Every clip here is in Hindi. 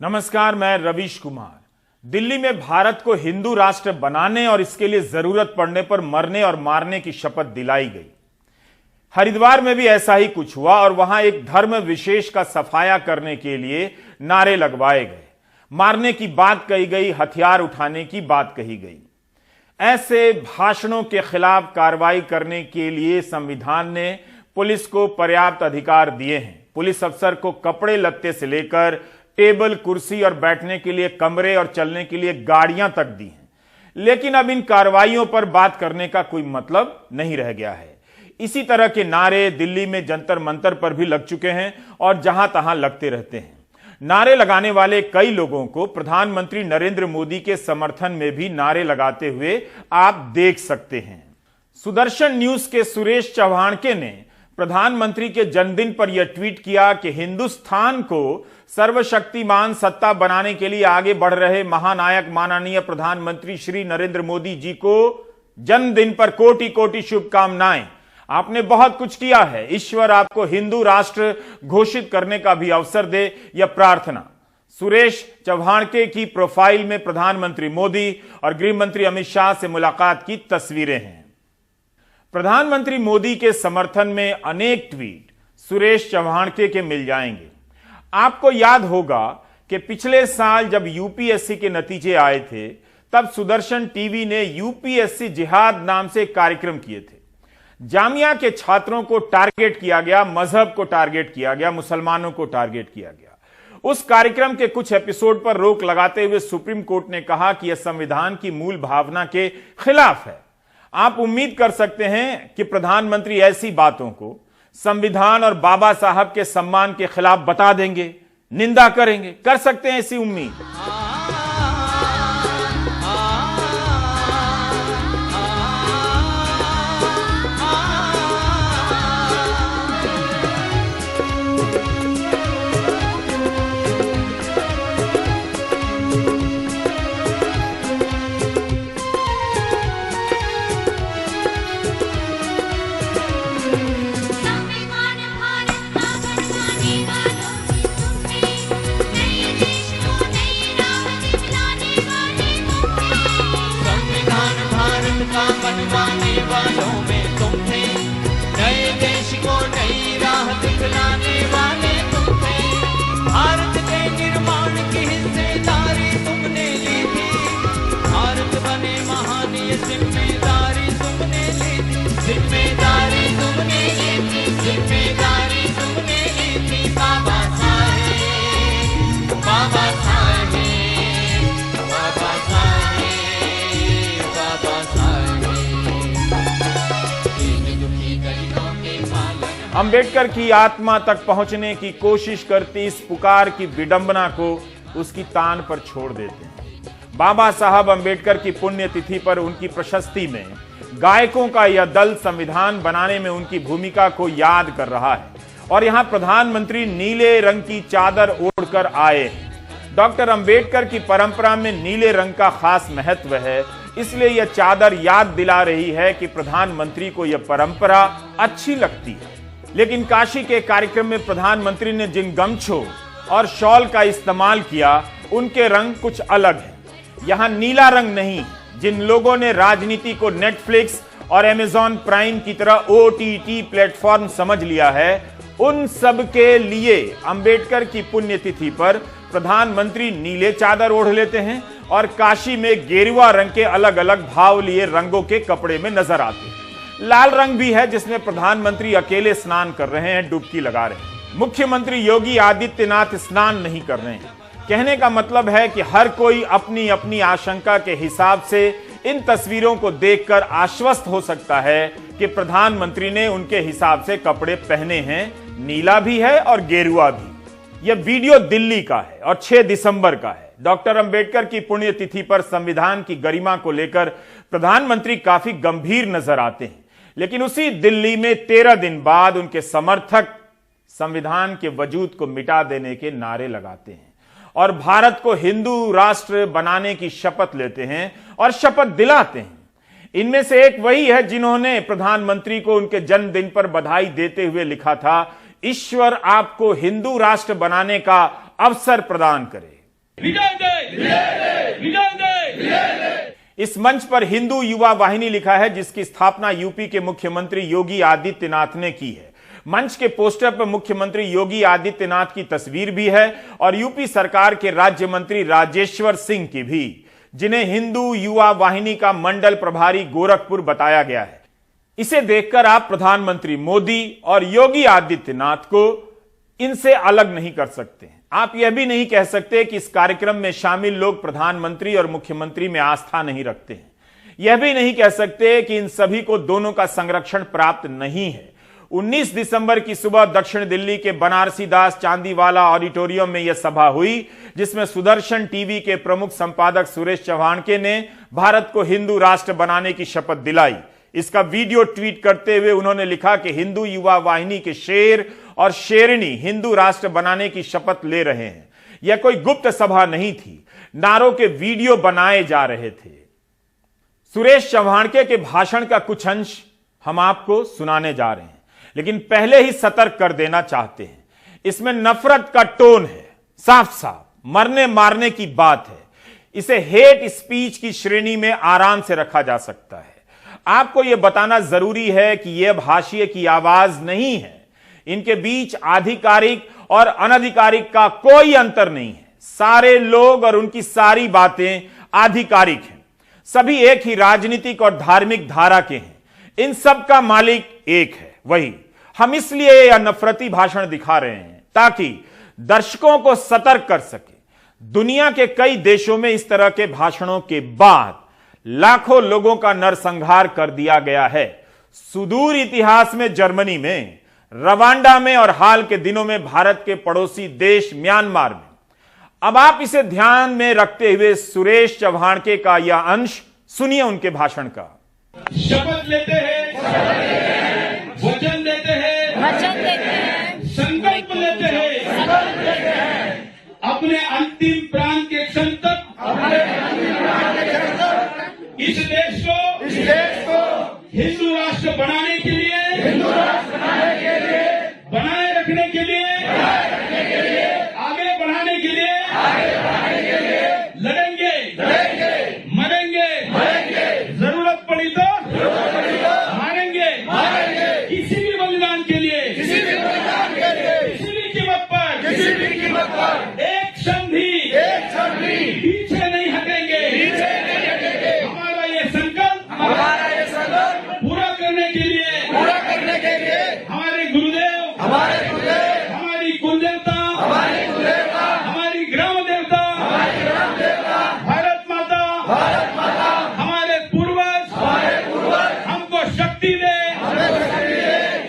नमस्कार, मैं रवीश कुमार। दिल्ली में भारत को हिंदू राष्ट्र बनाने और इसके लिए जरूरत पड़ने पर मरने और मारने की शपथ दिलाई गई। हरिद्वार में भी ऐसा ही कुछ हुआ और वहां एक धर्म विशेष का सफाया करने के लिए नारे लगवाए गए, मारने की बात कही गई, हथियार उठाने की बात कही गई। ऐसे भाषणों के खिलाफ कार्रवाई करने के लिए संविधान ने पुलिस को पर्याप्त अधिकार दिए हैं। पुलिस अफसर को कपड़े लत्ते से लेकर टेबल, कुर्सी और बैठने के लिए कमरे और चलने के लिए गाड़ियां तक दी हैं। लेकिन अब इन कार्रवाइयों पर बात करने का कोई मतलब नहीं रह गया है। इसी तरह के नारे दिल्ली में जंतर मंतर पर भी लग चुके हैं और जहां तहां लगते रहते हैं। नारे लगाने वाले कई लोगों को प्रधानमंत्री नरेंद्र मोदी के समर्थन में भी नारे लगाते हुए आप देख सकते हैं। सुदर्शन न्यूज के सुरेश चव्हाणके ने प्रधानमंत्री के जन्मदिन पर यह ट्वीट किया कि हिंदुस्तान को सर्वशक्तिमान सत्ता बनाने के लिए आगे बढ़ रहे महानायक माननीय प्रधानमंत्री श्री नरेंद्र मोदी जी को जन्मदिन पर कोटि कोटि शुभकामनाएं। आपने बहुत कुछ किया है, ईश्वर आपको हिंदू राष्ट्र घोषित करने का भी अवसर दे, यह प्रार्थना। सुरेश चव्हाणके की प्रोफाइल में प्रधानमंत्री मोदी और गृह मंत्री अमित शाह से मुलाकात की तस्वीरें हैं। प्रधानमंत्री मोदी के समर्थन में अनेक ट्वीट सुरेश चव्हाणके के मिल जाएंगे। आपको याद होगा कि पिछले साल जब यूपीएससी के नतीजे आए थे, तब सुदर्शन टीवी ने यूपीएससी जिहाद नाम से एक कार्यक्रम किए थे। जामिया के छात्रों को टारगेट किया गया, मजहब को टारगेट किया गया, मुसलमानों को टारगेट किया गया। उस कार्यक्रम के कुछ एपिसोड पर रोक लगाते हुए सुप्रीम कोर्ट ने कहा कि यह संविधान की मूल भावना के खिलाफ है। आप उम्मीद कर सकते हैं कि प्रधानमंत्री ऐसी बातों को संविधान और बाबा साहब के सम्मान के खिलाफ बता देंगे, निंदा करेंगे। कर सकते हैं ऐसी उम्मीद। बनवाने वालों में तुम थे, नए देश को नई राह दिखलाने वाले तुम थे। भारत के निर्माण की हिस्सेदारी तुमने ली थी, भारत बने महान ये जिम्मेदारी तुमने ली थी, जिम्मेदारी तुमने ली थी, जिम्मेदारी तुमने ली थी। बाबा साहेब, बाबा साहेब, बाबा साहेब, बाबा साहेब। अंबेडकर की आत्मा तक पहुंचने की कोशिश करती इस पुकार की विडंबना को उसकी तान पर छोड़ देते हैं। बाबा साहब अंबेडकर की पुण्यतिथि पर उनकी प्रशस्ति में गायकों का यह दल संविधान बनाने में उनकी भूमिका को याद कर रहा है और यहां प्रधानमंत्री नीले रंग की चादर ओढ़कर आए। डॉक्टर अंबेडकर की परंपरा में नीले रंग का खास महत्व है, इसलिए यह चादर याद दिला रही है कि प्रधानमंत्री को यह परंपरा अच्छी लगती है। लेकिन काशी के कार्यक्रम में प्रधानमंत्री ने जिन गमछों और शॉल का इस्तेमाल किया, उनके रंग कुछ अलग है। यहां नीला रंग नहीं। जिन लोगों ने राजनीति को नेटफ्लिक्स और अमेजॉन प्राइम की तरह ओटीटी प्लेटफॉर्म समझ लिया है, उन सब के लिए अंबेडकर की पुण्यतिथि पर प्रधानमंत्री नीले चादर ओढ़ लेते हैं और काशी में गेरुआ रंग के अलग अलग भाव लिए रंगों के कपड़े में नजर आते हैं। लाल रंग भी है जिसमें प्रधानमंत्री अकेले स्नान कर रहे हैं, डुबकी लगा रहे हैं। मुख्यमंत्री योगी आदित्यनाथ स्नान नहीं कर रहे हैं। कहने का मतलब है कि हर कोई अपनी अपनी आशंका के हिसाब से इन तस्वीरों को देखकर आश्वस्त हो सकता है कि प्रधानमंत्री ने उनके हिसाब से कपड़े पहने हैं, नीला भी है और गेरुआ भी। यह वीडियो दिल्ली का है और 6 दिसंबर का है। डॉक्टर अंबेडकर की पुण्यतिथि पर संविधान की गरिमा को लेकर प्रधानमंत्री काफी गंभीर नजर आते हैं, लेकिन उसी दिल्ली में 13 दिन बाद उनके समर्थक संविधान के वजूद को मिटा देने के नारे लगाते हैं और भारत को हिंदू राष्ट्र बनाने की शपथ लेते हैं और शपथ दिलाते हैं। इनमें से एक वही है जिन्होंने प्रधानमंत्री को उनके जन्मदिन पर बधाई देते हुए लिखा था, ईश्वर आपको हिंदू राष्ट्र बनाने का अवसर प्रदान करे। विजय दे, विजय दे। इस मंच पर हिंदू युवा वाहिनी लिखा है, जिसकी स्थापना यूपी के मुख्यमंत्री योगी आदित्यनाथ ने की है। मंच के पोस्टर पर मुख्यमंत्री योगी आदित्यनाथ की तस्वीर भी है और यूपी सरकार के राज्य मंत्री राजेश्वर सिंह की भी, जिन्हें हिंदू युवा वाहिनी का मंडल प्रभारी गोरखपुर बताया गया है। इसे देखकर आप प्रधानमंत्री मोदी और योगी आदित्यनाथ को इनसे अलग नहीं कर सकते। आप यह भी नहीं कह सकते कि इस कार्यक्रम में शामिल लोग प्रधानमंत्री और मुख्यमंत्री में आस्था नहीं रखते हैं। यह भी नहीं कह सकते कि इन सभी को दोनों का संरक्षण प्राप्त नहीं है। 19 दिसंबर की सुबह दक्षिण दिल्ली के बनारसी दास चांदीवाला ऑडिटोरियम में यह सभा हुई, जिसमें सुदर्शन टीवी के प्रमुख संपादक सुरेश चव्हाणके ने भारत को हिंदू राष्ट्र बनाने की शपथ दिलाई। इसका वीडियो ट्वीट करते हुए उन्होंने लिखा कि हिंदू युवा वाहिनी के शेर और शेरनी हिंदू राष्ट्र बनाने की शपथ ले रहे हैं। यह कोई गुप्त सभा नहीं थी, नारों के वीडियो बनाए जा रहे थे। सुरेश चव्हाणके के भाषण का कुछ अंश हम आपको सुनाने जा रहे हैं, लेकिन पहले ही सतर्क कर देना चाहते हैं, इसमें नफरत का टोन है, साफ साफ मरने मारने की बात है। इसे हेट स्पीच की श्रेणी में आराम से रखा जा सकता है। आपको यह बताना जरूरी है कि यह भाषिए की आवाज नहीं है। इनके बीच आधिकारिक और अनधिकारिक का कोई अंतर नहीं है। सारे लोग और उनकी सारी बातें आधिकारिक हैं। सभी एक ही राजनीतिक और धार्मिक धारा के हैं। इन सब का मालिक एक है, वही। हम इसलिए यह नफरती भाषण दिखा रहे हैं ताकि दर्शकों को सतर्क कर सके। दुनिया के कई देशों में इस तरह के भाषणों के बाद लाखों लोगों का नरसंहार कर दिया गया है। सुदूर इतिहास में जर्मनी में, रवांडा में और हाल के दिनों में भारत के पड़ोसी देश म्यांमार में। अब आप इसे ध्यान में रखते हुए सुरेश चव्हाणके का यह अंश सुनिए उनके भाषण का। शपथ लेते हैं, वचन देते हैं, संकल्प लेते हैं, अपने अंतिम प्राण के क्षण तक इस देश को हिंदू राष्ट्र बनाने के लिए, बनाए रखने के लिए, आगे बढ़ाने के लिए लड़ेंगे, मरेंगे, जरूरत पड़ी तो मारेंगे, किसी भी बलिदान के लिए, किसी भी कीमत पर एक क्षण भी पीछे नहीं हटेंगे। हमारा ये संकल्प पूरा करने के लिए हमारे गुरुदेव, हमारी कुलदेवता, हमारी ग्राम देवता, भारत माता, हमारे पूर्वज हमको शक्ति दे,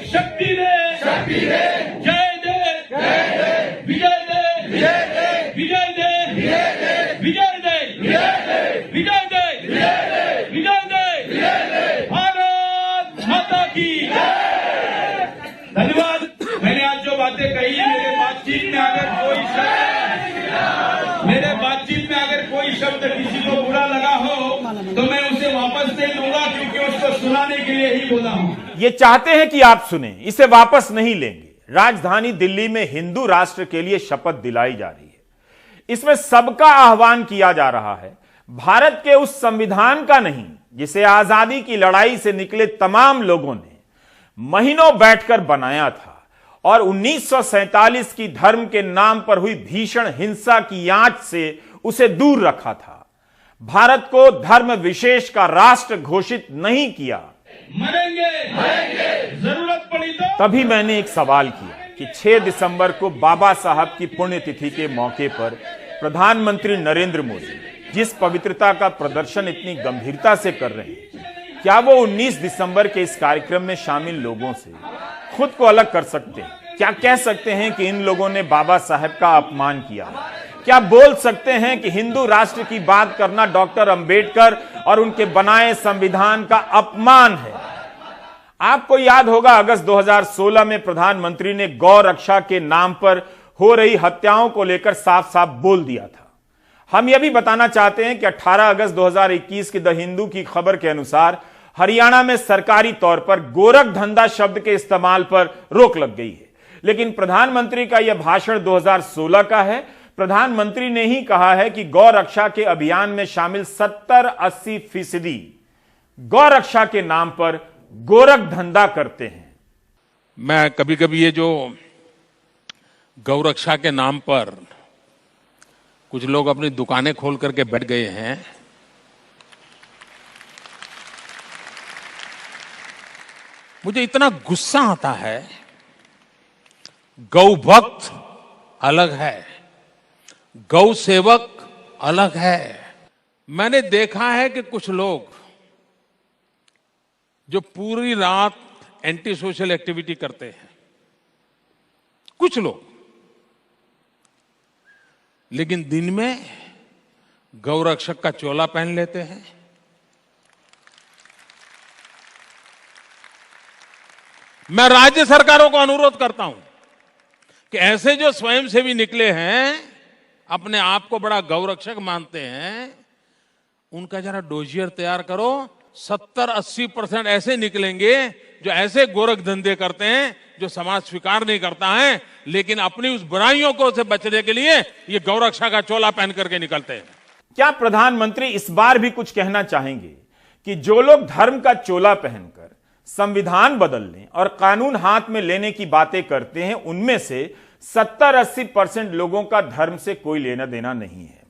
शक्ति दे, जय दे, विजय दे, विजय दे, विजय दे, विजय दे, विजय दे, भारत माता की धन्यवाद। मैंने आज जो बातें कही, मेरे बातचीत में अगर कोई शब्द किसी को बुरा लगा हो तो मैं उसे वापस दे दूंगा, क्योंकि उसको सुनाने के लिए ही बोला हूं। ये चाहते हैं कि आप सुने, इसे वापस नहीं लेंगे। राजधानी दिल्ली में हिंदू राष्ट्र के लिए शपथ दिलाई जा रही है। इसमें सबका आह्वान किया जा रहा है, भारत के उस संविधान का नहीं जिसे आजादी की लड़ाई से निकले तमाम लोगों ने महीनों बैठकर बनाया था और 1947 की धर्म के नाम पर हुई भीषण हिंसा की आंच से उसे दूर रखा था। भारत को धर्म विशेष का राष्ट्र घोषित नहीं किया। मरेंगे, जरूरत पड़ी तो। तभी मैंने एक सवाल किया कि 6 दिसंबर को बाबा साहब की पुण्यतिथि के मौके पर प्रधानमंत्री नरेंद्र मोदी जिस पवित्रता का प्रदर्शन इतनी गंभीरता से कर रहे हैं, क्या वो 19 दिसंबर के इस कार्यक्रम में शामिल लोगों से खुद को अलग कर सकते हैं? क्या कह सकते हैं कि इन लोगों ने बाबा साहब का अपमान किया? क्या बोल सकते हैं कि हिंदू राष्ट्र की बात करना डॉक्टर अंबेडकर और उनके बनाए संविधान का अपमान है? आपको याद होगा अगस्त 2016 में प्रधानमंत्री ने गौ रक्षा के नाम पर हो रही हत्याओं को लेकर साफ साफ बोल दिया था। हम यह भी बताना चाहते हैं कि 18 अगस्त 2021 की द हिंदू की खबर के अनुसार हरियाणा में सरकारी तौर पर गोरख धंधा शब्द के इस्तेमाल पर रोक लग गई है। लेकिन प्रधानमंत्री का यह भाषण 2016 का है, प्रधानमंत्री ने ही कहा है कि गौ रक्षा के अभियान में शामिल 70-80% गौ रक्षा के नाम पर गोरख धंधा करते हैं। मैं कभी कभी ये जो गौ रक्षा के नाम पर कुछ लोग अपनी दुकानें खोल करके बैठ गए हैं, मुझे इतना गुस्सा आता है। गौ भक्त अलग है, गौ सेवक अलग है। मैंने देखा है कि कुछ लोग जो पूरी रात एंटी सोशल एक्टिविटी करते हैं, कुछ लोग, लेकिन दिन में गौ रक्षक का चोला पहन लेते हैं। मैं राज्य सरकारों को अनुरोध करता हूं कि ऐसे जो स्वयंसेवी निकले हैं, अपने आप को बड़ा गौरक्षक मानते हैं, उनका जरा डोजियर तैयार करो। 70-80% ऐसे निकलेंगे जो ऐसे गोरख धंधे करते हैं जो समाज स्वीकार नहीं करता है, लेकिन अपनी उस बुराइयों को से बचने के लिए ये गौरक्षा का चोला पहन करके निकलते हैं। क्या प्रधानमंत्री इस बार भी कुछ कहना चाहेंगे कि जो लोग धर्म का चोला पहनकर संविधान बदलने और कानून हाथ में लेने की बातें करते हैं, उनमें से 70-80% लोगों का धर्म से कोई लेना देना नहीं है।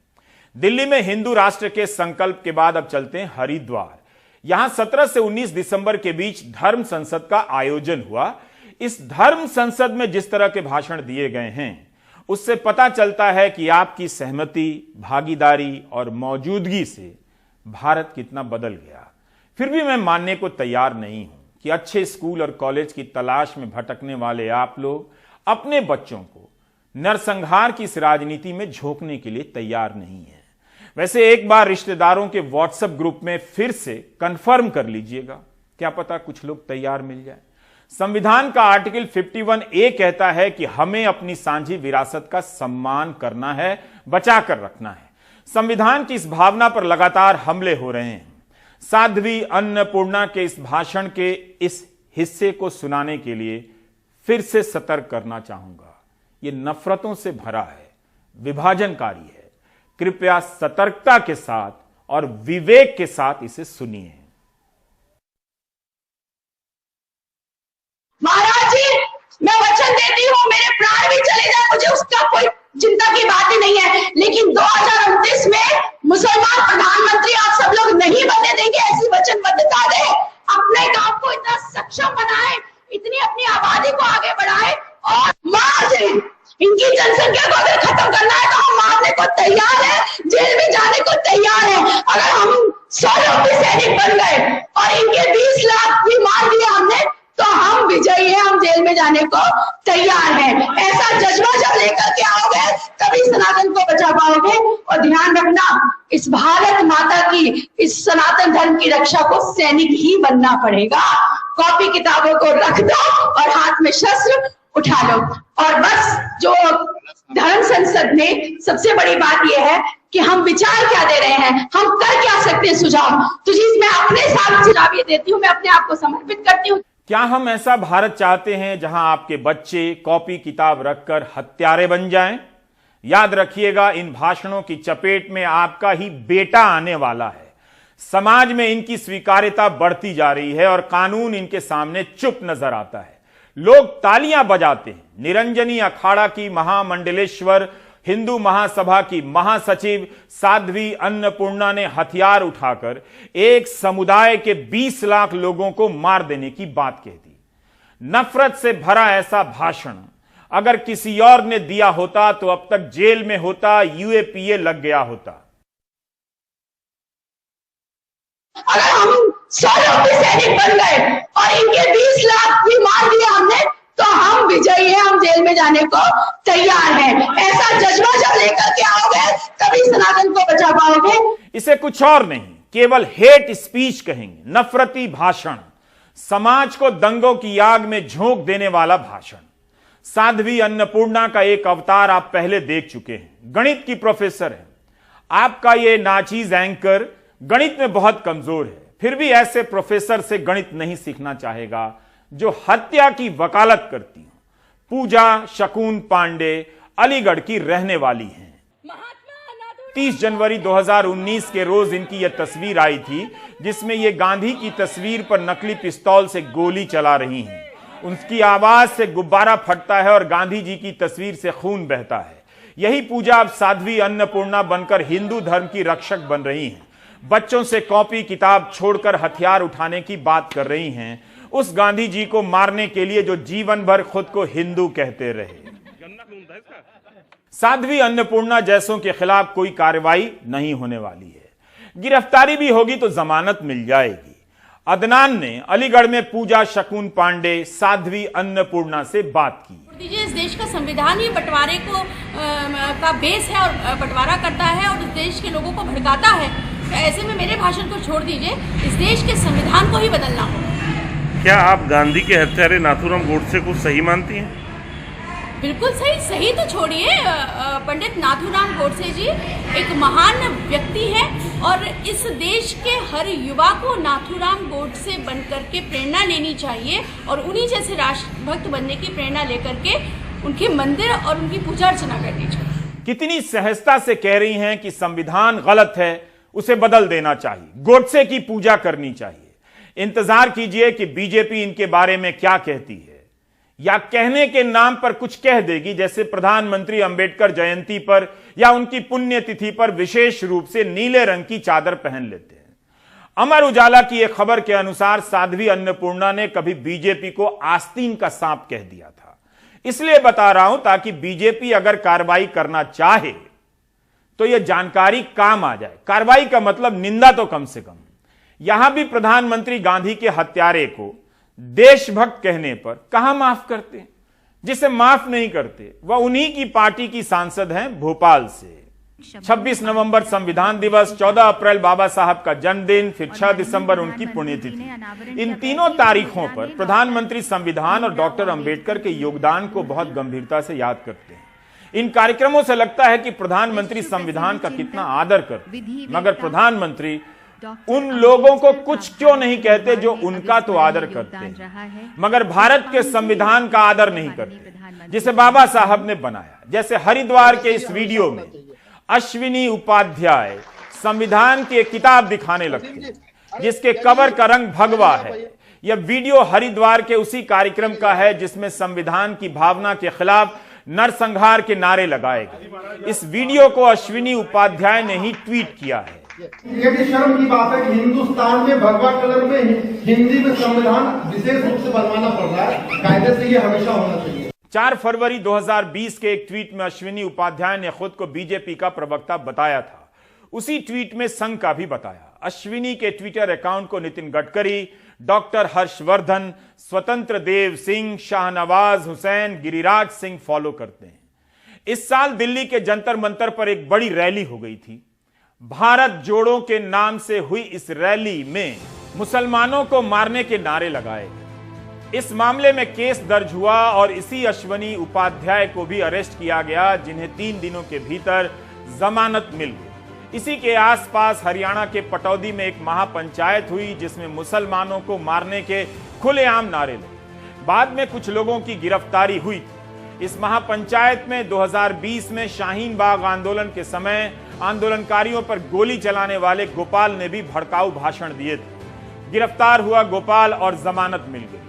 दिल्ली में हिंदू राष्ट्र के संकल्प के बाद अब चलते हैं हरिद्वार। यहां 17 से 19 दिसंबर के बीच धर्म संसद का आयोजन हुआ। इस धर्म संसद में जिस तरह के भाषण दिए गए हैं, उससे पता चलता है कि आपकी सहमति, भागीदारी और मौजूदगी से भारत कितना बदल गया। फिर भी मैं मानने को तैयार नहीं हूं कि अच्छे स्कूल और कॉलेज की तलाश में भटकने वाले आप लोग अपने बच्चों को नरसंहार की इस राजनीति में झोंकने के लिए तैयार नहीं है। वैसे एक बार रिश्तेदारों के व्हाट्सएप ग्रुप में फिर से कंफर्म कर लीजिएगा, क्या पता कुछ लोग तैयार मिल जाए। संविधान का आर्टिकल 51A कहता है कि हमें अपनी साझी विरासत का सम्मान करना है, बचा कर रखना है। संविधान की इस भावना पर लगातार हमले हो रहे हैं। साध्वी अन्नपूर्णा के इस भाषण के इस हिस्से को सुनाने के लिए फिर से सतर्क करना चाहूंगा। यह नफरतों से भरा है, विभाजनकारी है। कृपया सतर्कता के साथ और विवेक के साथ इसे सुनिए। महाराज जी, मैं वचन देती हूँ, मेरे प्राण भी चले जाए, मुझे उसका कोई चिंता की बात ही नहीं है, लेकिन 2029 में मुसलमान प्रधानमंत्री आप सब लोग नहीं बनने देंगे। ऐसी वचनबद्धता दे, अपने काम को इतना सक्षम बनाए, इतनी अपनी आबादी को आगे बढ़ाए और मार दे। इनकी जनसंख्या को अगर खत्म करना है तो हम मारने को तैयार है, जेल में जाने को तैयार है। अगर हम 100 लोग भी सैनिक बन गए और इनके 20 लाख भी मार दिया हमने, तो हम विजयी हैं, हम जेल में जाने को तैयार हैं। ऐसा जज्बा जब लेकर के आओगे तभी सनातन को बचा पाओगे। और ध्यान रखना, इस भारत माता की, इस सनातन धर्म की रक्षा को सैनिक ही बनना पड़ेगा। कॉपी किताबों को रख दो और हाथ में शस्त्र उठा लो। और बस जो धर्म संसद में सबसे बड़ी बात यह है कि हम विचार क्या दे रहे हैं, हम कर क्या सकते हैं सुझाव। तो जी, मैं अपने साथ सुझाव ये देती हूँ, मैं अपने आप को समर्पित करती हूँ। क्या हम ऐसा भारत चाहते हैं जहां आपके बच्चे कॉपी किताब रखकर हत्यारे बन जाएं? याद रखिएगा, इन भाषणों की चपेट में आपका ही बेटा आने वाला है। समाज में इनकी स्वीकार्यता बढ़ती जा रही है और कानून इनके सामने चुप नजर आता है। लोग तालियां बजाते हैं। निरंजनी अखाड़ा की महामंडलेश्वर हिंदू महासभा की महासचिव साध्वी अन्नपूर्णा ने हथियार उठाकर एक समुदाय के 20 लाख लोगों को मार देने की बात कह दी। नफरत से भरा ऐसा भाषण अगर किसी और ने दिया होता तो अब तक जेल में होता, UAPA लग गया होता। अगर हम 100 लोग भी सैनिक बन गए और इनके 20 लाख भी मार दिया हमने, तो हम विजयी हैं, हम जेल में जाने को तैयार हैं। ऐसा जज्बा जब लेकर के आओगे तभी सनातन को बचा पाओगे। इसे कुछ और नहीं, केवल हेट स्पीच कहेंगे, नफरती भाषण, समाज को दंगों की आग में झोंक देने वाला भाषण। साध्वी अन्नपूर्णा का एक अवतार आप पहले देख चुके हैं। गणित की प्रोफेसर है। आपका ये नाचीज एंकर गणित में बहुत कमजोर है, फिर भी ऐसे प्रोफेसर से गणित नहीं सीखना चाहेगा जो हत्या की वकालत करती हूं। पूजा शकून पांडे अलीगढ़ की रहने वाली हैं। 30 जनवरी 2019 के रोज इनकी यह तस्वीर आई थी जिसमें ये गांधी की तस्वीर पर नकली पिस्तौल से गोली चला रही हैं। उनकी आवाज से गुब्बारा फटता है और गांधी जी की तस्वीर से खून बहता है। यही पूजा अब साध्वी अन्नपूर्णा बनकर हिंदू धर्म की रक्षक बन रही हैं। बच्चों से कॉपी किताब छोड़कर हथियार उठाने की बात कर रही हैं, उस गांधी जी को मारने के लिए जो जीवन भर खुद को हिंदू कहते रहे। साध्वी अन्नपूर्णा जैसों के खिलाफ कोई कार्रवाई नहीं होने वाली है। गिरफ्तारी भी होगी तो जमानत मिल जाएगी। अदनान ने अलीगढ़ में पूजा शकुन पांडे साध्वी अन्नपूर्णा से बात की। दीजिए, इस देश का संविधान ही बंटवारे को का बेस है और बंटवारा करता है और इस देश के लोगों को भड़काता है। तो ऐसे में मेरे भाषण को छोड़ दीजिए, इस देश के संविधान को ही बदलना होगा। क्या आप गांधी के हत्यारे नाथूराम गोडसे को सही मानती हैं? बिल्कुल सही तो छोड़िए। पंडित नाथूराम गोडसे जी एक महान व्यक्ति है और इस देश के हर युवा को नाथूराम गोडसे बनकर के प्रेरणा लेनी चाहिए और उन्हीं जैसे राष्ट्रभक्त बनने की प्रेरणा लेकर के उनके मंदिर और उनकी पूजा अर्चना करनी चाहिए। कितनी सहजता से कह रही हैं कि संविधान गलत है, उसे बदल देना चाहिए, गोडसे की पूजा करनी चाहिए। इंतजार कीजिए कि बीजेपी इनके बारे में क्या कहती है, या कहने के नाम पर कुछ कह देगी, जैसे प्रधानमंत्री अंबेडकर जयंती पर या उनकी पुण्यतिथि पर विशेष रूप से नीले रंग की चादर पहन लेते हैं। अमर उजाला की एक खबर के अनुसार साध्वी अन्नपूर्णा ने कभी बीजेपी को आस्तीन का सांप कह दिया था। इसलिए बता रहा हूं ताकि बीजेपी अगर कार्रवाई करना चाहे तो यह जानकारी काम आ जाए। कार्रवाई का मतलब निंदा तो कम से कम। यहां भी प्रधानमंत्री गांधी के हत्यारे को देशभक्त कहने पर कहां माफ करते हैं? जिसे माफ नहीं करते वह उन्हीं की पार्टी की सांसद हैं भोपाल से। 26 नवंबर संविधान दिवस, 14 अप्रैल बाबा साहब का जन्मदिन, फिर 6 दिसंबर उनकी पुण्यतिथि। इन तीनों तारीखों पर प्रधानमंत्री संविधान और डॉक्टर अंबेडकर के योगदान को बहुत गंभीरता से याद करते हैं। इन कार्यक्रमों से लगता है कि प्रधानमंत्री संविधान का कितना आदर करते हैं, मगर प्रधानमंत्री उन लोगों को कुछ क्यों नहीं कहते जो उनका तो आदर करते हैं, मगर भारत के संविधान का आदर नहीं करते जिसे बाबा साहब ने बनाया। जैसे हरिद्वार के इस वीडियो में अश्विनी उपाध्याय संविधान की एक किताब दिखाने लगते हैं जिसके कवर का रंग भगवा है। यह वीडियो हरिद्वार के उसी कार्यक्रम का है जिसमें संविधान की भावना के खिलाफ नरसंहार के नारे लगाए गए। इस वीडियो को अश्विनी उपाध्याय ने ही ट्वीट किया है। ये भी शर्म की बात है कि हिंदुस्तान में भगवा कलर में हिंदी में संविधान विशेष रूप से बनवाना पड़ रहा है। कायदे से ये हमेशा होना चाहिए। 4 फरवरी 2020 के एक ट्वीट में अश्विनी उपाध्याय ने खुद को बीजेपी का प्रवक्ता बताया था। उसी ट्वीट में संघ का भी बताया। अश्विनी के ट्विटर अकाउंट को नितिन गडकरी, डॉक्टर हर्षवर्धन, स्वतंत्र देव सिंह, शाहनवाज हुसैन, गिरिराज सिंह फॉलो करते हैं। इस साल दिल्ली के जंतर मंतर पर एक बड़ी रैली हो गई थी। भारत जोड़ो के नाम से हुई इस रैली में मुसलमानों को मारने के नारे लगाए गए। इस मामले में केस दर्ज हुआ और इसी अश्विनी उपाध्याय को भी अरेस्ट किया गया, जिन्हें 3 दिनों के भीतर जमानत मिल गई। इसी के आसपास हरियाणा के पटौदी में एक महापंचायत हुई जिसमें मुसलमानों को मारने के खुलेआम नारे लगे। बाद में कुछ लोगों की गिरफ्तारी हुई थी। इस महापंचायत में 2020 में शाहीन बाग आंदोलन के समय आंदोलनकारियों पर गोली चलाने वाले गोपाल ने भी भड़काऊ भाषण दिए थे। गिरफ्तार हुआ गोपाल और जमानत मिल गई।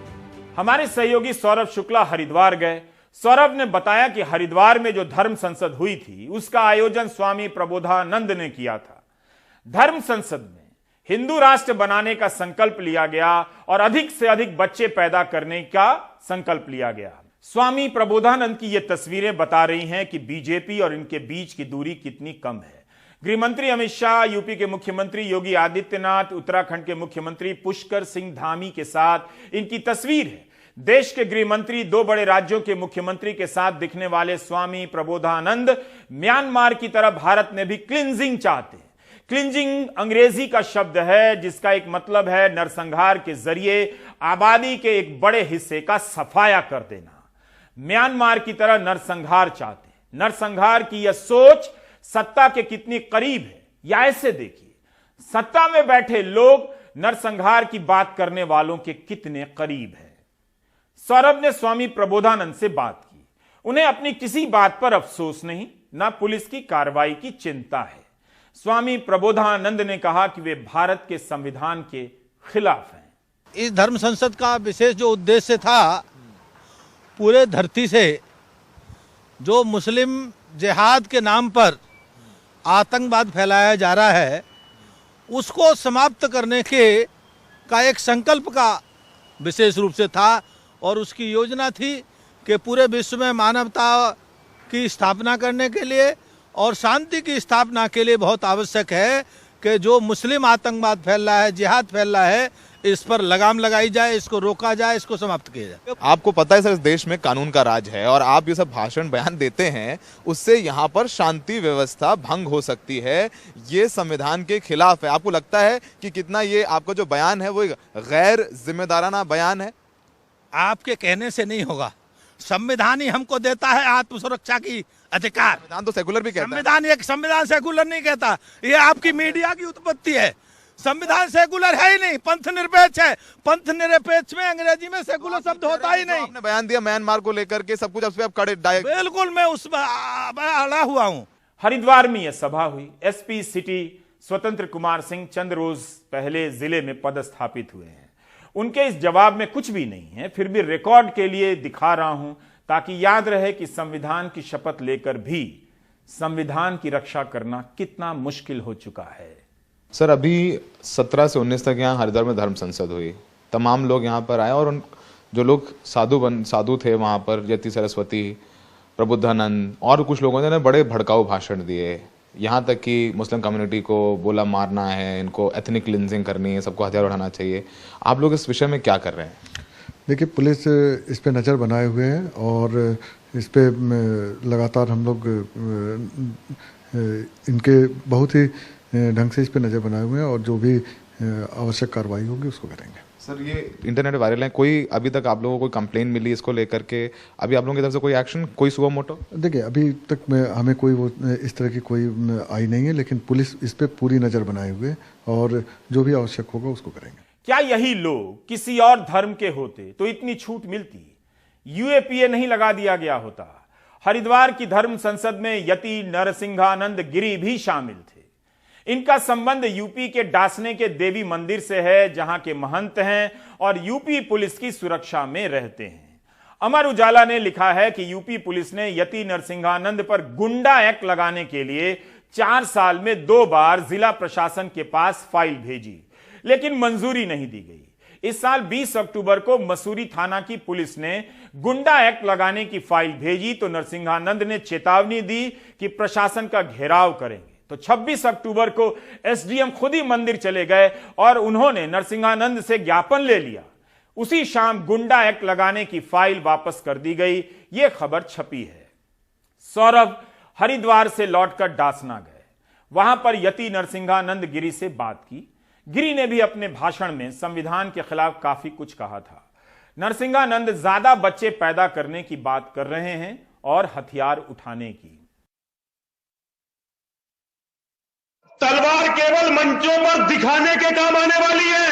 हमारे सहयोगी सौरभ शुक्ला हरिद्वार गए। सौरभ ने बताया कि हरिद्वार में जो धर्म संसद हुई थी उसका आयोजन स्वामी प्रबोधानंद ने किया था। धर्म संसद में हिंदू राष्ट्र बनाने का संकल्प लिया गया और अधिक से अधिक बच्चे पैदा करने का संकल्प लिया गया। स्वामी प्रबोधानंद की ये तस्वीरें बता रही हैं कि बीजेपी और इनके बीच की दूरी कितनी कम है। गृहमंत्री अमित शाह, यूपी के मुख्यमंत्री योगी आदित्यनाथ, उत्तराखंड के मुख्यमंत्री पुष्कर सिंह धामी के साथ इनकी तस्वीर है। देश के गृहमंत्री 2 बड़े राज्यों के मुख्यमंत्री के साथ दिखने वाले स्वामी प्रबोधानंद म्यांमार की तरह भारत में भी क्लिंजिंग चाहते हैं। क्लिंजिंग अंग्रेजी का शब्द है जिसका एक मतलब है नरसंहार के जरिए आबादी के एक बड़े हिस्से का सफाया कर देना। म्यांमार की तरह नरसंहार चाहते हैं। नरसंहार की यह सोच सत्ता के कितनी करीब है, या ऐसे देखिए, सत्ता में बैठे लोग नरसंहार की बात करने वालों के कितने करीब हैं। सौरभ ने स्वामी प्रबोधानंद से बात की। उन्हें अपनी किसी बात पर अफसोस नहीं, न पुलिस की कार्रवाई की चिंता है। स्वामी प्रबोधानंद ने कहा कि वे भारत के संविधान के खिलाफ हैं। इस धर्म संसद का विशेष जो उद्देश्य था, पूरे धरती से जो मुस्लिम जिहाद के नाम पर आतंकवाद फैलाया जा रहा है, उसको समाप्त करने का एक संकल्प का विशेष रूप से था। और उसकी योजना थी कि पूरे विश्व में मानवता की स्थापना करने के लिए और शांति की स्थापना के लिए बहुत आवश्यक है कि जो मुस्लिम आतंकवाद फैल रहा है, जिहाद फैल रहा है, इस पर लगाम लगाई जाए, इसको रोका जाए, इसको समाप्त किया जाए। आपको पता है सर, इस देश में कानून का राज है और आप ये सब भाषण बयान देते हैं, उससे यहाँ पर शांति व्यवस्था भंग हो सकती है। ये संविधान के खिलाफ है। आपको लगता है कि कितना ये आपका जो बयान है वो गैर जिम्मेदाराना बयान है? आपके कहने से नहीं होगा। संविधान ही हमको देता है आत्मसुरक्षा की अधिकार। संविधान तो सेकुलर भी कहता है। संविधान सेकुलर नहीं कहता, ये आपकी मीडिया की उत्पत्ति है। संविधान सेकुलर है ही नहीं, पंथ निरपेक्ष है। पंथ निरपेक्ष में अंग्रेजी में सेकुलर शब्द होता ही नहीं। आपने बयान दिया म्यांमार को लेकर के, सब कुछ उस पे आप कड़े बिल्कुल, मैं उस अड़ा हुआ हूँ। हरिद्वार में यह सभा हुई। एसपी सिटी स्वतंत्र कुमार सिंह चंद रोज पहले जिले में पदस्थापित हुए हैं। उनके इस जवाब में कुछ भी नहीं है, फिर भी रिकॉर्ड के लिए दिखा रहा हूं ताकि याद रहे कि संविधान की शपथ लेकर भी संविधान की रक्षा करना कितना मुश्किल हो चुका है। सर, अभी 17 से 19 तक यहाँ हरिद्वार में धर्म संसद हुई। तमाम लोग यहाँ पर आए और जो लोग साधु थे वहाँ पर, यति सरस्वती, प्रबोधानंद और कुछ लोगों ने बड़े भड़काऊ भाषण दिए। यहाँ तक कि मुस्लिम कम्युनिटी को बोला मारना है, इनको एथनिक क्लिनजिंग करनी है, सबको हथियार उठाना चाहिए। आप लोग इस विषय में क्या कर रहे हैं? देखिए, पुलिस इस पे नज़र बनाए हुए हैं और इस पे लगातार हम लोग इनके बहुत ही ढंग से इस पे नज़र बनाए हुए हैं और जो भी आवश्यक कार्रवाई होगी उसको करेंगे। सर, ये इंटरनेट वायरल है, कोई अभी तक आप लोगों को कोई कंप्लेंट मिली इसको लेकर के? अभी आप लोगों की तरफ से कोई एक्शन, कोई सुओ मोटो? देखिए, अभी तक हमें कोई वो इस तरह की कोई आई नहीं है, लेकिन पुलिस इस पे पूरी नज़र बनाए हुए और जो भी आवश्यक होगा उसको करेंगे। क्या यही लोग किसी और धर्म के होते तो इतनी छूट मिलती? यूएपीए नहीं लगा दिया गया होता। हरिद्वार की धर्म संसद में यति नरसिंहानंद गिरी भी शामिल थे। इनका संबंध यूपी के डासने के देवी मंदिर से है, जहां के महंत हैं और यूपी पुलिस की सुरक्षा में रहते हैं। अमर उजाला ने लिखा है कि यूपी पुलिस ने यति नरसिंहानंद पर गुंडा एक्ट लगाने के लिए 4 साल में 2 बार जिला प्रशासन के पास फाइल भेजी, लेकिन मंजूरी नहीं दी गई। इस साल 20 अक्टूबर को मसूरी थाना की पुलिस ने गुंडा एक्ट लगाने की फाइल भेजी तो नरसिंहानंद ने चेतावनी दी कि प्रशासन का घेराव करेंगे। तो 26 अक्टूबर को एसडीएम खुद ही मंदिर चले गए और उन्होंने नरसिंहानंद से ज्ञापन ले लिया। उसी शाम गुंडा एक्ट लगाने की फाइल वापस कर दी गई। यह खबर छपी है। सौरभ हरिद्वार से लौटकर डासना गए। वहां पर यति नरसिंहानंद गिरी से बात की। गिरी ने भी अपने भाषण में संविधान के खिलाफ काफी कुछ कहा था। नरसिंहानंद ज्यादा बच्चे पैदा करने की बात कर रहे हैं और हथियार उठाने की। तलवार केवल मंचों पर दिखाने के काम आने वाली है।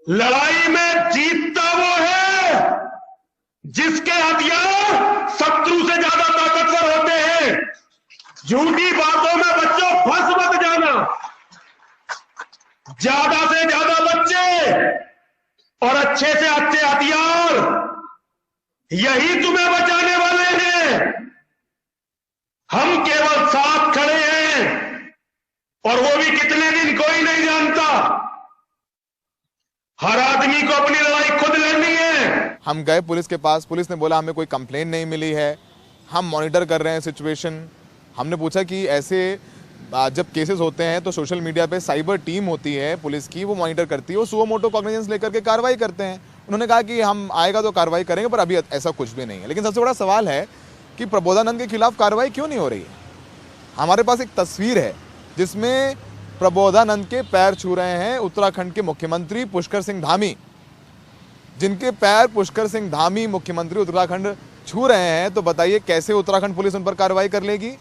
लड़ाई में जीतता वो है जिसके हथियार शत्रु से ज्यादा ताकतवर होते हैं। झूठी बातों में बच्चों फंस मत जाना। ज्यादा से ज्यादा बच्चे और अच्छे से अच्छे हथियार, यही तुम्हें बचाने वाले हैं। हम केवल साथ खड़े हैं और वो भी कितने दिन कोई नहीं जानता। हर आदमी को अपनी लड़ाई खुद लड़नी है। हम गए पुलिस के पास, पुलिस ने बोला हमें कोई कंप्लेंट नहीं मिली है, हम मॉनिटर कर रहे हैं सिचुएशन। हमने पूछा कि ऐसे जब केसेस होते हैं तो सोशल मीडिया पे साइबर टीम होती है पुलिस की, वो मॉनिटर करती है, वो सुओ मोटो कॉग्निजेंस लेकर के कार्रवाई करते हैं। उन्होंने कहा कि हम आएगा तो कार्रवाई करेंगे, पर अभी ऐसा कुछ भी नहीं है। लेकिन सबसे बड़ा सवाल है कि प्रबोधानंद के खिलाफ कार्रवाई क्यों नहीं हो रही है? हमारे पास एक तस्वीर है जिसमें प्रबोधानंद के पैर छू रहे हैं उत्तराखंड के मुख्यमंत्री पुष्कर सिंह धामी। जिनके पैर पुष्कर सिंह धामी मुख्यमंत्री उत्तराखंड छू रहे हैं, तो बताइए कैसे उत्तराखंड पुलिस उन पर कार्रवाई कर लेगी?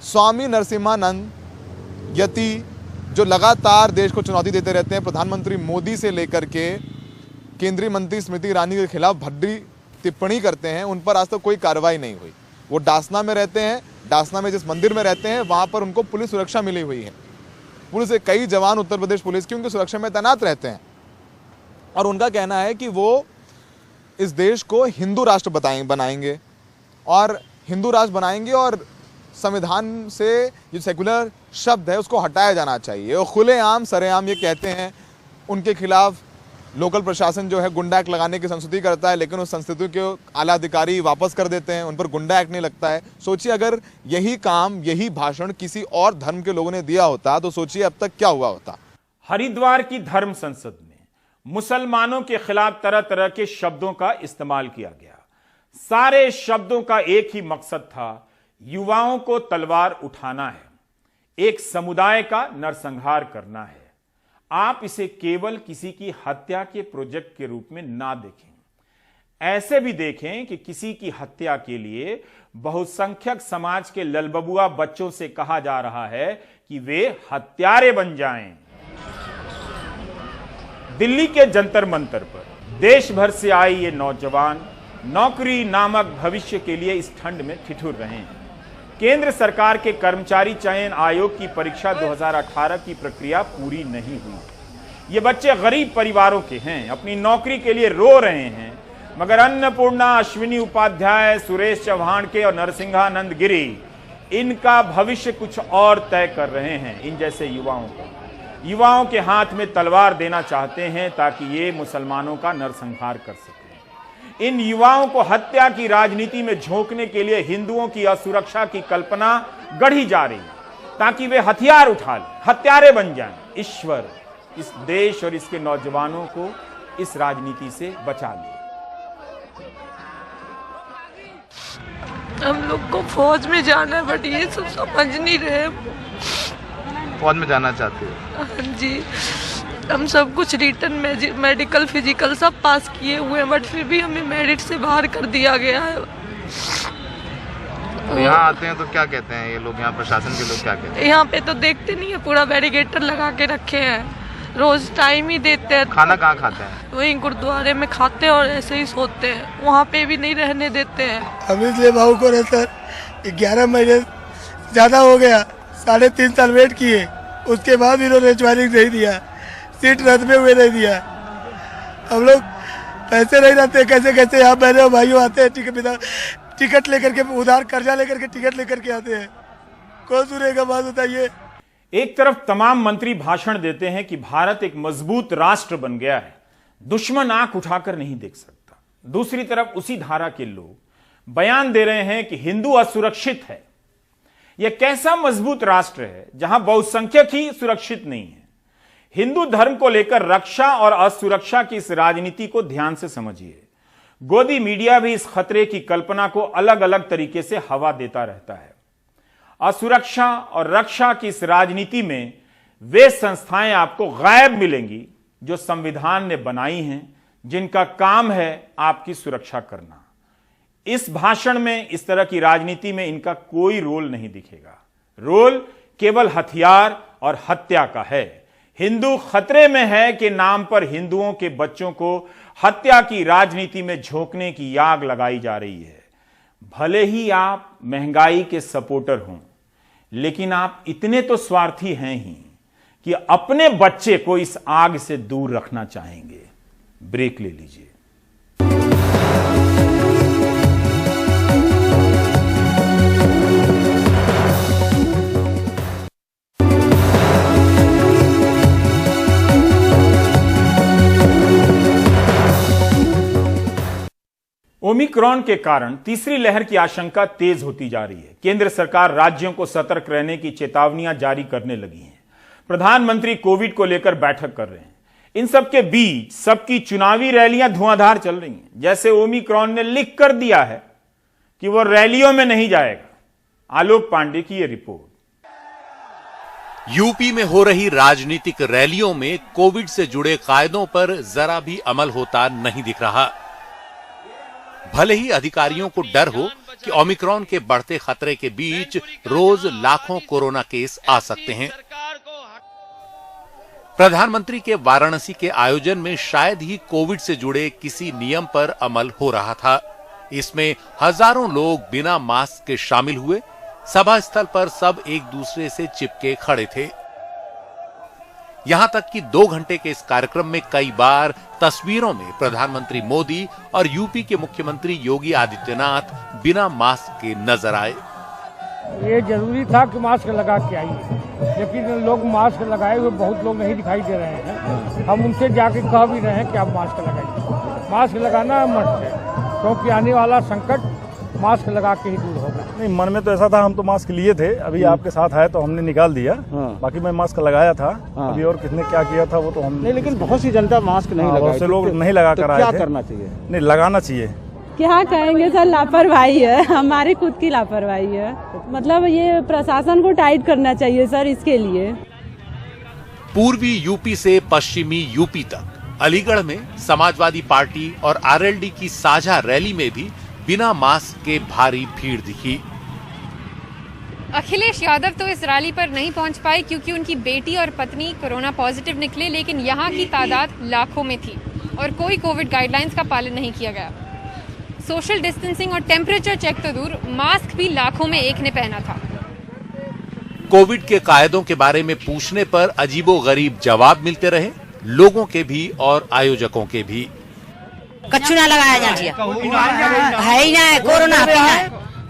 स्वामी नरसिम्हानंद यति जो लगातार देश को चुनौती देते रहते हैं, प्रधानमंत्री मोदी से लेकर के केंद्रीय मंत्री स्मृति ईरानी के खिलाफ भद्दी टिप्पणी करते हैं, उन पर आज तक कोई कार्रवाई नहीं हुई। वो डासना में रहते हैं, डासना में जिस मंदिर में रहते हैं वहाँ पर उनको पुलिस सुरक्षा मिली हुई है। पुलिस के कई जवान उत्तर प्रदेश पुलिस की उनकी सुरक्षा में तैनात रहते हैं और उनका कहना है कि वो इस देश को हिंदू राष्ट्र बनाएंगे और हिंदू राष्ट्र बनाएंगे और संविधान से जो सेकुलर शब्द है उसको हटाया जाना चाहिए। और खुलेआम सरेआम ये कहते हैं। उनके खिलाफ लोकल प्रशासन जो है गुंडा एक्ट लगाने की संस्तुति करता है, लेकिन उस संस्तुति के आला अधिकारी वापस कर देते हैं, उन पर गुंडा एक्ट नहीं लगता है। सोचिए अगर यही काम, यही भाषण किसी और धर्म के लोगों ने दिया होता तो सोचिए अब तक क्या हुआ होता। हरिद्वार की धर्म संसद में मुसलमानों के खिलाफ तरह तरह के शब्दों का इस्तेमाल किया गया। सारे शब्दों का एक ही मकसद था, युवाओं को तलवार उठाना है, एक समुदाय का नरसंहार करना है। आप इसे केवल किसी की हत्या के प्रोजेक्ट के रूप में ना देखें, ऐसे भी देखें कि किसी की हत्या के लिए बहुसंख्यक समाज के ललबबुआ बच्चों से कहा जा रहा है कि वे हत्यारे बन जाएं। दिल्ली के जंतर मंतर पर देश भर से आए ये नौजवान नौकरी नामक भविष्य के लिए इस ठंड में ठिठुर रहे हैं। केंद्र सरकार के कर्मचारी चयन आयोग की परीक्षा 2018 की प्रक्रिया पूरी नहीं हुई। ये बच्चे गरीब परिवारों के हैं, अपनी नौकरी के लिए रो रहे हैं, मगर अन्नपूर्णा, अश्विनी उपाध्याय, सुरेश चौहान के और नरसिंहानंद गिरी इनका भविष्य कुछ और तय कर रहे हैं। इन जैसे युवाओं के हाथ में तलवार देना चाहते हैं ताकि ये मुसलमानों का नरसंहार कर सकें। इन युवाओं को हत्या की राजनीति में झोंकने के लिए हिंदुओं की असुरक्षा की कल्पना गढ़ी जा रही है ताकि वे हथियार उठा लें, हत्यारे बन जाएं। ईश्वर इस देश और इसके नौजवानों को इस राजनीति से बचा ले। हम लोग को फौज में जाना है बट ये सब समझ नहीं रहे। फौज में जाना चाहते हो? हाँ जी, हम सब कुछ रिटर्न मेडिकल फिजिकल सब पास किए हुए हैं बट फिर भी हमें मेरिट से बाहर कर दिया गया है। तो यहाँ आते हैं तो क्या कहते हैं ये लोग, यहाँ प्रशासन के लोग क्या कहते हैं? यहाँ पे तो देखते नहीं है, पूरा बैरिकेटर लगा के रखे हैं, रोज टाइम ही देते हैं। खाना कहाँ खाते हैं? वहीं गुरुद्वारे में खाते हैं और ऐसे ही सोते हैं, वहाँ पे भी नहीं रहने देते हैं। हम इसलिए भाऊ को सर 11 महीने ज़्यादा हो गया, 3.5 साल वेट किए, उसके बाद इन्होंने ज्वाइनिंग नहीं दिया, सीट रद्द में हुए नहीं दिया। हम लोग पैसे नहीं रहते, कैसे कैसे यहाँ बहने भाइयों आते हैं, टिकट लेकर के, उधार कर्जा लेकर के टिकट लेकर के आते हैं। कौन सुनेगा बात बताइए। एक तरफ तमाम मंत्री भाषण देते हैं कि भारत एक मजबूत राष्ट्र बन गया है, दुश्मन आंख उठाकर नहीं देख सकता। दूसरी तरफ उसी धारा के लोग बयान दे रहे हैं कि हिंदू असुरक्षित है। यह कैसा मजबूत राष्ट्र है जहां बहुसंख्यक ही सुरक्षित नहीं है। हिंदू धर्म को लेकर रक्षा और असुरक्षा की इस राजनीति को ध्यान से समझिए। गोदी मीडिया भी इस खतरे की कल्पना को अलग अलग तरीके से हवा देता रहता है। असुरक्षा और रक्षा की इस राजनीति में वे संस्थाएं आपको गायब मिलेंगी जो संविधान ने बनाई हैं, जिनका काम है आपकी सुरक्षा करना। इस भाषण में, इस तरह की राजनीति में इनका कोई रोल नहीं दिखेगा। रोल केवल हथियार और हत्या का है। हिंदू खतरे में है के नाम पर हिंदुओं के बच्चों को हत्या की राजनीति में झोंकने की आग लगाई जा रही है। भले ही आप महंगाई के सपोर्टर हों, लेकिन आप इतने तो स्वार्थी हैं ही कि अपने बच्चे को इस आग से दूर रखना चाहेंगे। ब्रेक ले लीजिए। ओमिक्रॉन के कारण तीसरी लहर की आशंका तेज होती जा रही है। केंद्र सरकार राज्यों को सतर्क रहने की चेतावनियां जारी करने लगी हैं। प्रधानमंत्री कोविड को लेकर बैठक कर रहे हैं। इन सब के बीच सबकी चुनावी रैलियां धुआंधार चल रही हैं। जैसे ओमिक्रॉन ने लिख कर दिया है कि वो रैलियों में नहीं जाएगा। आलोक पांडे की यह रिपोर्ट। यूपी में हो रही राजनीतिक रैलियों में कोविड से जुड़े कायदों पर जरा भी अमल होता नहीं दिख रहा। भले ही अधिकारियों को डर हो कि ओमिक्रॉन के बढ़ते खतरे के बीच रोज लाखों कोरोना केस आ सकते हैं। प्रधानमंत्री के वाराणसी के आयोजन में शायद ही कोविड से जुड़े किसी नियम पर अमल हो रहा था। इसमें हजारों लोग बिना मास्क के शामिल हुए। सभा स्थल पर सब एक दूसरे से चिपके खड़े थे। यहां तक कि 2 घंटे के इस कार्यक्रम में कई बार तस्वीरों में प्रधानमंत्री मोदी और यूपी के मुख्यमंत्री योगी आदित्यनाथ बिना मास्क के नजर आए। ये जरूरी था कि मास्क लगा के आइए, लेकिन लोग मास्क लगाए हुए बहुत लोग नहीं दिखाई दे रहे हैं। हम उनसे जाके कह भी रहे हैं कि आप मास्क लगाइए। मास्क लगाना मत है, क्योंकि आने वाला संकट मास्क लगा के ही दूर होगा। नहीं, मन में तो ऐसा था, हम तो मास्क लिए थे, अभी आपके साथ आए तो हमने निकाल दिया। बाकी मैं मास्क लगाया था। अभी और किसने क्या किया था वो तो हम नहीं, लेकिन बहुत सी जनता मास्क नहीं लगाई, बहुत से लोग नहीं लगा कर आए थे। क्या करना चाहिए? नहीं, लगाना चाहिए। क्या कहेंगे सर, लापरवाही है, हमारी खुद की लापरवाही है। मतलब ये प्रशासन को टाइट करना चाहिए सर इसके लिए। पूर्वी यूपी से पश्चिमी यूपी तक अलीगढ़ में समाजवादी पार्टी और आरएलडी की साझा रैली में भी बिना मास्क के भारी भीड़ दिखी। अखिलेश यादव तो इस रैली पर नहीं पहुंच पाए क्योंकि उनकी बेटी और पत्नी कोरोना पॉजिटिव निकले, लेकिन यहां की तादाद लाखों में थी और कोई कोविड गाइडलाइंस का पालन नहीं किया गया। सोशल डिस्टेंसिंग और टेम्परेचर चेक तो दूर, मास्क भी लाखों में एक ने पहना था। कोविड के कायदों के बारे में पूछने पर अजीबोगरीब जवाब मिलते रहे, लोगों के भी और आयोजकों के भी। कच्चू ना लगाया जा है ही ना, कोरोना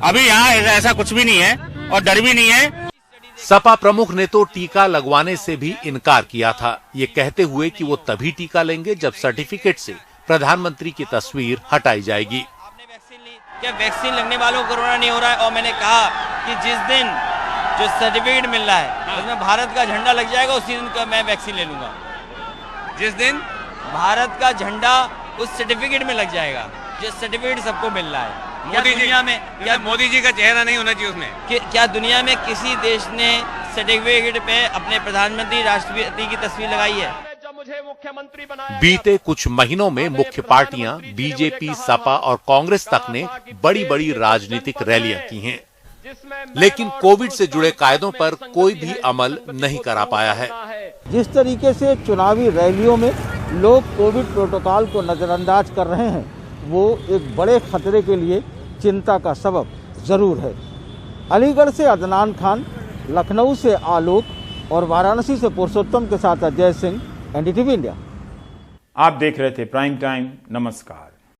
अभी यहाँ ऐसा कुछ भी नहीं है और डर भी नहीं है। सपा प्रमुख ने तो टीका लगवाने से भी इनकार किया था, ये कहते हुए कि वो तभी टीका लेंगे जब सर्टिफिकेट से प्रधानमंत्री की तस्वीर हटाई जाएगी। क्या वैक्सीन लगने वालों को कोरोना नहीं हो रहा है? और मैंने कहा कि जिस दिन जो सर्टिफिकेट मिल रहा है उसमें भारत का झंडा लग जाएगा, उसी दिन का मैं वैक्सीन ले लूंगा। जिस दिन भारत का झंडा उस सर्टिफिकेट में लग जाएगा, जो सर्टिफिकेट सबको मिल रहा है। क्या मोदी जी का चेहरा नहीं होना चाहिए उसमें? क्या दुनिया में किसी देश ने सर्टिफिकेट पे अपने प्रधानमंत्री राष्ट्रपति की तस्वीर लगाई है? बीते कुछ महीनों में मुख्य पार्टियां बीजेपी, सपा और कांग्रेस तक ने बड़ी बड़ी राजनीतिक रैलियां की हैं, लेकिन कोविड से जुड़े कायदों पर कोई भी अमल नहीं करा पाया है। जिस तरीके से चुनावी रैलियों में लोग कोविड प्रोटोकॉल को नजरअंदाज कर रहे हैं, वो एक बड़े खतरे के लिए चिंता का सबब जरूर है। अलीगढ़ से अदनान खान, लखनऊ से आलोक और वाराणसी से पुरुषोत्तम के साथ अजय सिंह, एनडीटीवी इंडिया। आप देख रहे थे प्राइम टाइम। नमस्कार।